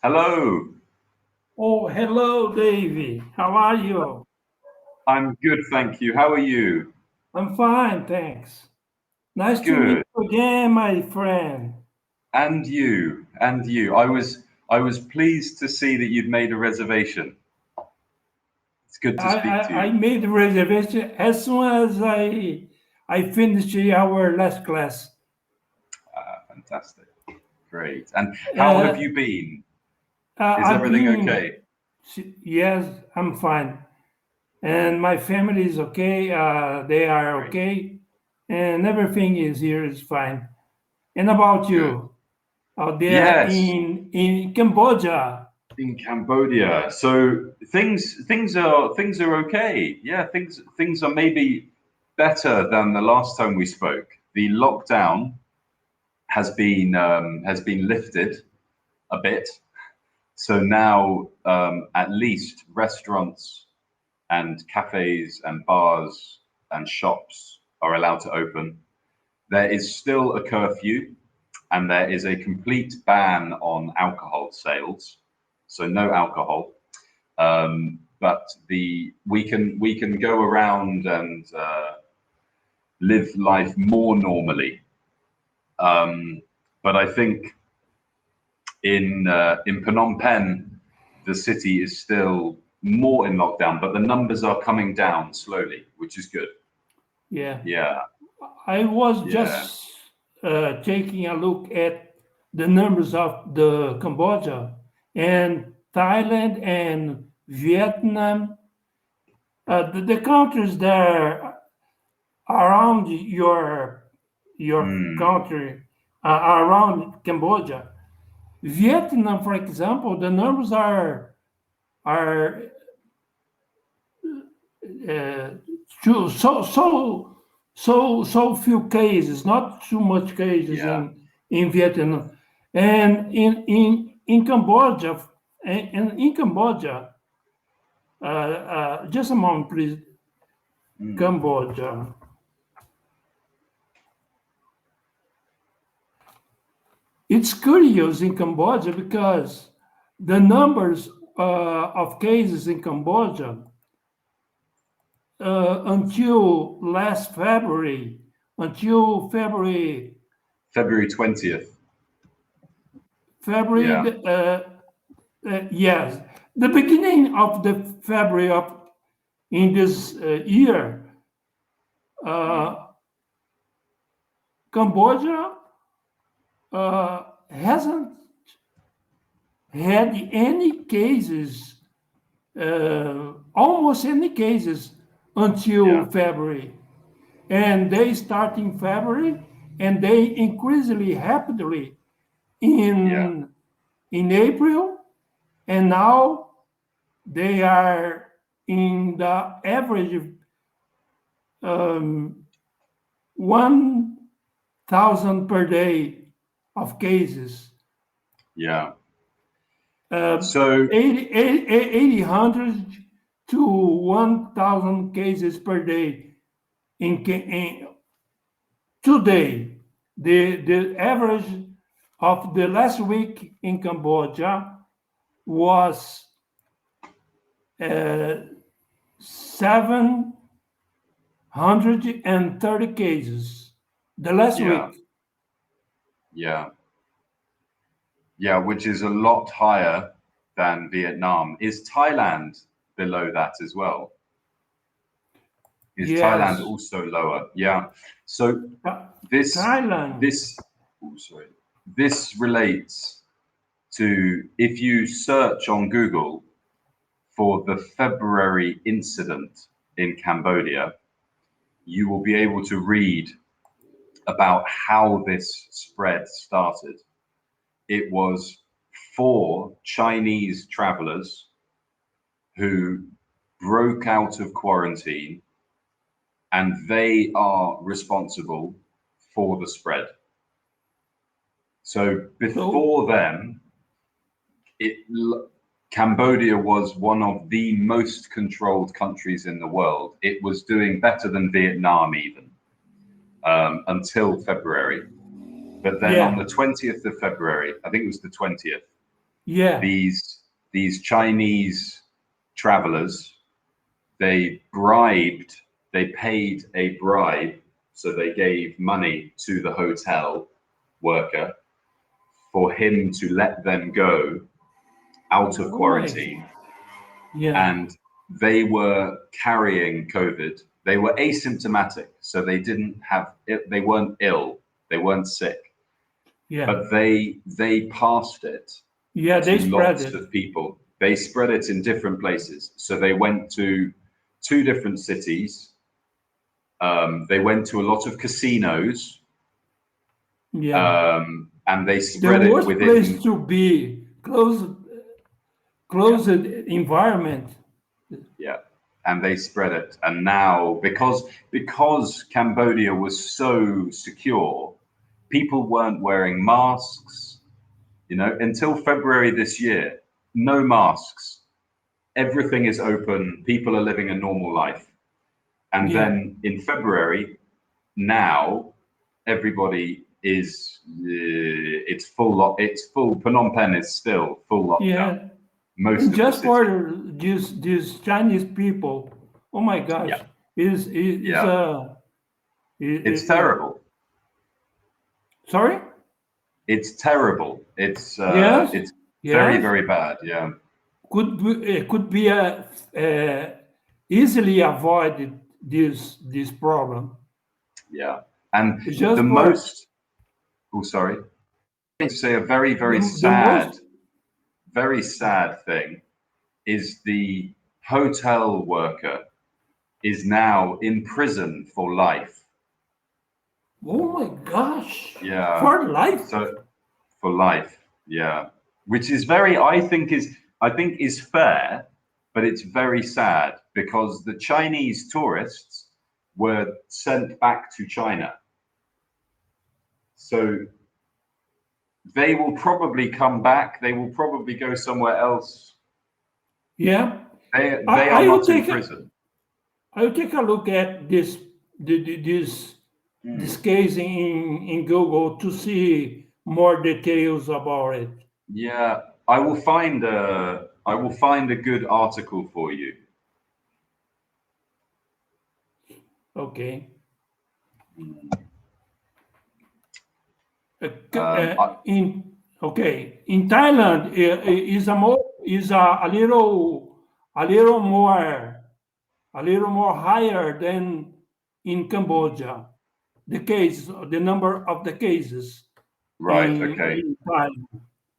Hello, Oh, hello, Davy. How are you? I'm good, thank you. How are you? I'm fine, thanks. Nice to meet Good. you again, my friend. And you, and you. I was pleased to see that you'd made a reservation. It's good to I, speak to I, you. I made the reservation as soon as I finished our last class. Fantastic. Great. And how have Uh, you been? Is I've everything been, okay? yes, I'm fine. And my family is okay. They are Great. okay. And everything is here is fine. And about Good. you out there Yes, in Cambodia? in Cambodia. So things are okay. Yeah, things are maybe better than the last time we spoke. The lockdown has been lifted a bit. So now, at least restaurants and cafes and bars and shops are allowed to open. There is still a curfew, and there is a complete ban on alcohol sales. So no alcohol. But the we can go around and live life more normally. Um, but I think in Phnom Penh, the city is still more in lockdown, but the numbers are coming down slowly, which is good. Yeah. Yeah, I was yeah. just taking a look at the numbers of the Cambodia and Thailand and Vietnam. The countries there around your Mm, country, around Cambodia. Vietnam, for example, the numbers are uh, so few cases, not too much cases yeah. in Vietnam, and in Cambodia, and in Cambodia, just a moment, please. Mm, Cambodia. It's curious in Cambodia because the numbers of cases in Cambodia until last February, until February 20th. February, Yeah. yes, the beginning of the February of in this year, Mm, uh, Cambodia hasn't had any cases, almost any cases until yeah. February, and they start in February, and they increasingly rapidly Yeah. in April, and now they are in the average um, 1,000 per day of cases, Yeah. uh, So 800 to 1,000 cases per day in today. The average of the last week in Cambodia was 730 cases. The last yeah, week. yeah, yeah, which is a lot higher than Vietnam. Is Thailand below that as well? Is Thailand Yes. also lower? Yeah. So this Thailand. this oh, sorry. This relates to if you search on Google for the February incident in Cambodia, you will be able to read about how this spread started. It was four Chinese travelers who broke out of quarantine, and they are responsible for the spread. So So, before them, it Cambodia was one of the most controlled countries in the world. It was doing better than Vietnam even until February. But then on yeah, the 20th of February, I think it was the 20th, Yeah. These Chinese travelers, they paid a bribe, so they gave money to the hotel worker for him to let them go out of quarantine. Yeah. And they were carrying COVID. They were asymptomatic, so they weren't ill, they weren't sick. Yeah. But they passed it They to spread lots it. of people. They spread it in different places. So they went to 2 different cities. They went to a lot of casinos. Yeah. And they spread The it worst within. place to be, closed environment. Yeah. And they spread it. And now, because Cambodia was so secure, people weren't wearing masks, until February this year, no masks. Everything is open. People are living a normal life. And then in February, now everybody is, it's full. Phnom Penh is still full lockdown. Most and of just the city. for these Chinese people, oh my gosh, It's terrible. Sorry? It's terrible. It's Yes. very, very bad. Yeah. Could be easily avoided this problem. Yeah. And Just the most. Oh, sorry. I want to say a very, very very sad thing is the hotel worker is now in prison for life. Oh my gosh. Yeah. For life. So for life, yeah. Which is I think is fair, but it's very sad because the Chinese tourists were sent back to China. So they will probably come back. They will probably go somewhere else. Yeah. They are not in prison. I will take a look at this case in Google to see more details about it. Yeah, I will find a good article for you. Okay. In Thailand is a little more higher than in Cambodia. The number of the cases. Right. Okay.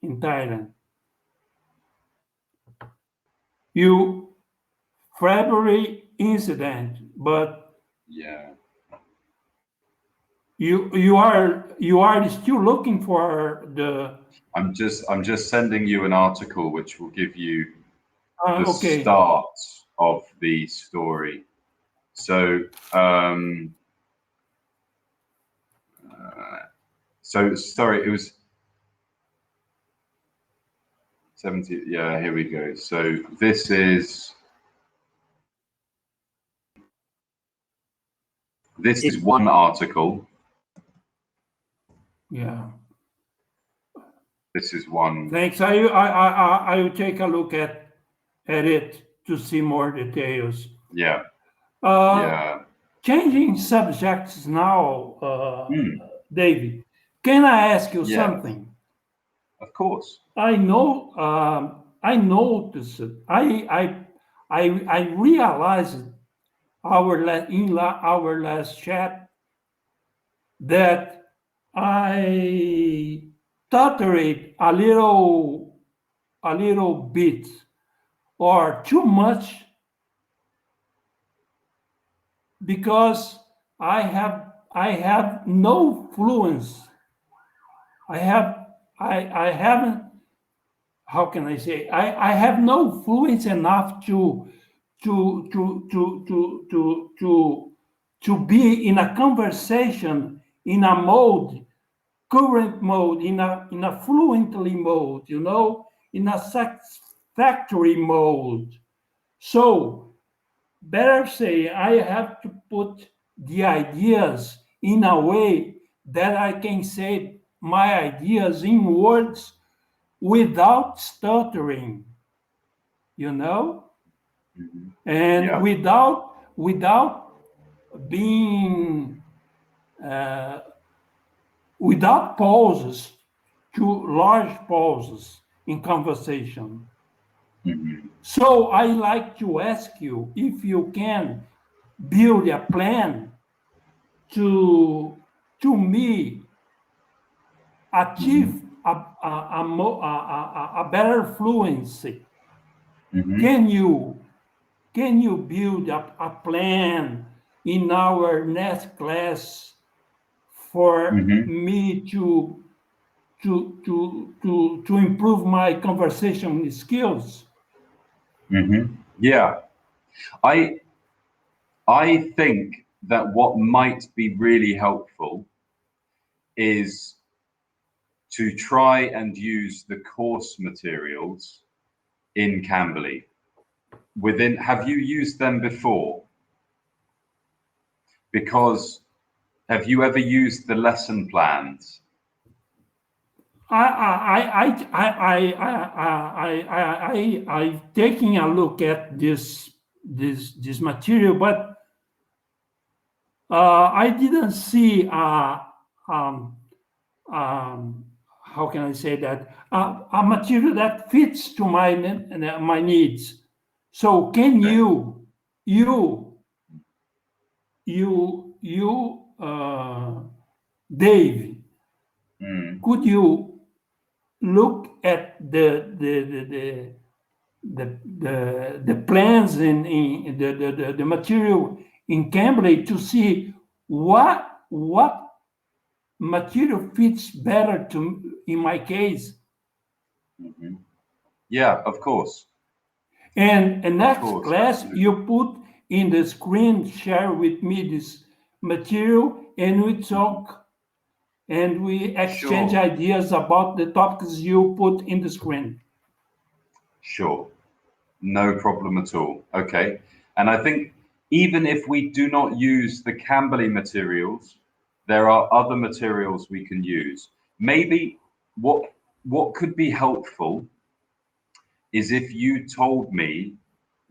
In Thailand. February incident, but yeah. You are still looking for the. I'm just sending you an article which will give you the Okay. start of the story. So sorry, it was 70. Yeah, here we go. So this is one article. Yeah. This is one. Thanks. I will take a look at it to see more details. Yeah. Changing subjects now, David. Can I ask you something? Of course. I know. I noticed. I realized in our last chat that I stuttered a little bit or too much because I have no fluence. I haven't. How can I say? I have no fluence enough to be in a conversation in a mode, current mode, in a fluently mode, in a satisfactory mode. So better say I have to put the ideas in a way that I can say my ideas in words without stuttering, you know, and Yeah. without being without pauses, too large pauses in conversation. So I like to ask you if you can build a plan to me achieve a better fluency. Can you build a plan in our next class for me to improve my conversation skills? Yeah. I think that what might be really helpful is to try and use the course materials in Cambly. Have you used them before? Because have you ever used the lesson plans? I taking a look at this material, but I didn't see how can I say that, a material that fits to my needs. So can you Dave, could you look at the plans in the material in Cambly to see what material fits better in my case? Yeah, of course. And next class, Absolutely. you put in the screen, share with me this material, and we talk and we exchange ideas about the topics you put in the screen. Sure. No problem at all. Okay. And I think even if we do not use the Cambly materials, there are other materials we can use. Maybe what could be helpful is if you told me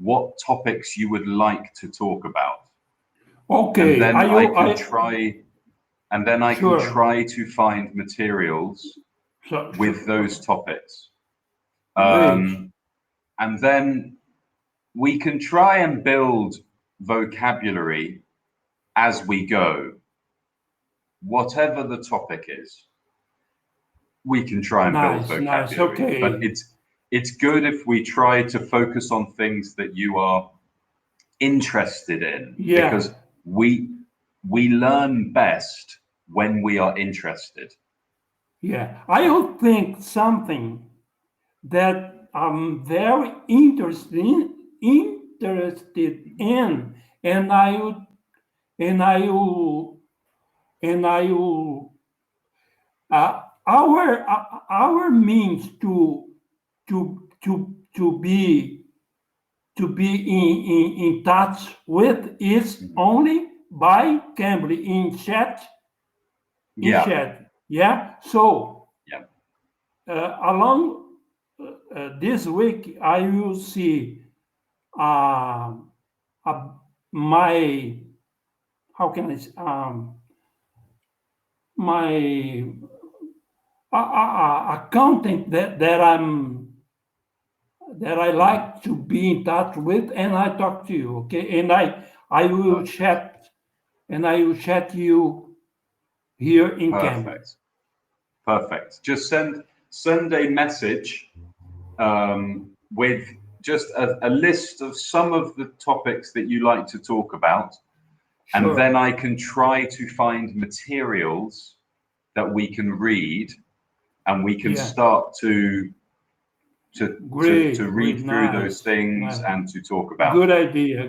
what topics you would like to talk about. Okay. And then I can Sure. try to find materials with those topics. Great. And then we can try and build vocabulary as we go. Whatever the topic is, we can try and build vocabulary. Okay. But it's good if we try to focus on things that you are interested in, because we learn best when we are interested. Yeah, I would think something that I'm very interested in, and I will our means to be in touch with is only by Cambly in chat. Yeah. So along this week, I will see my, how can I say, my accountant that I like to be in touch with, and I talk to you, okay? And I will chat, and I will chat you here in Cambly. Perfect. Just send a message with just a list of some of the topics that you like to talk about, and then I can try to find materials that we can read, and we can start to read through those things and to talk about. Good idea.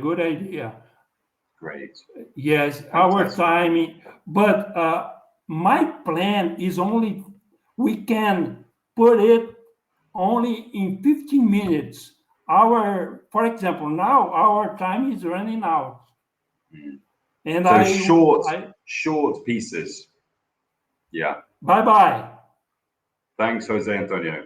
Great. Yes, our timing, but my plan is only, we can put it only in 15 minutes. For example, now our time is running out. And so short pieces. Yeah. Bye-bye. Thanks, Jose Antonio.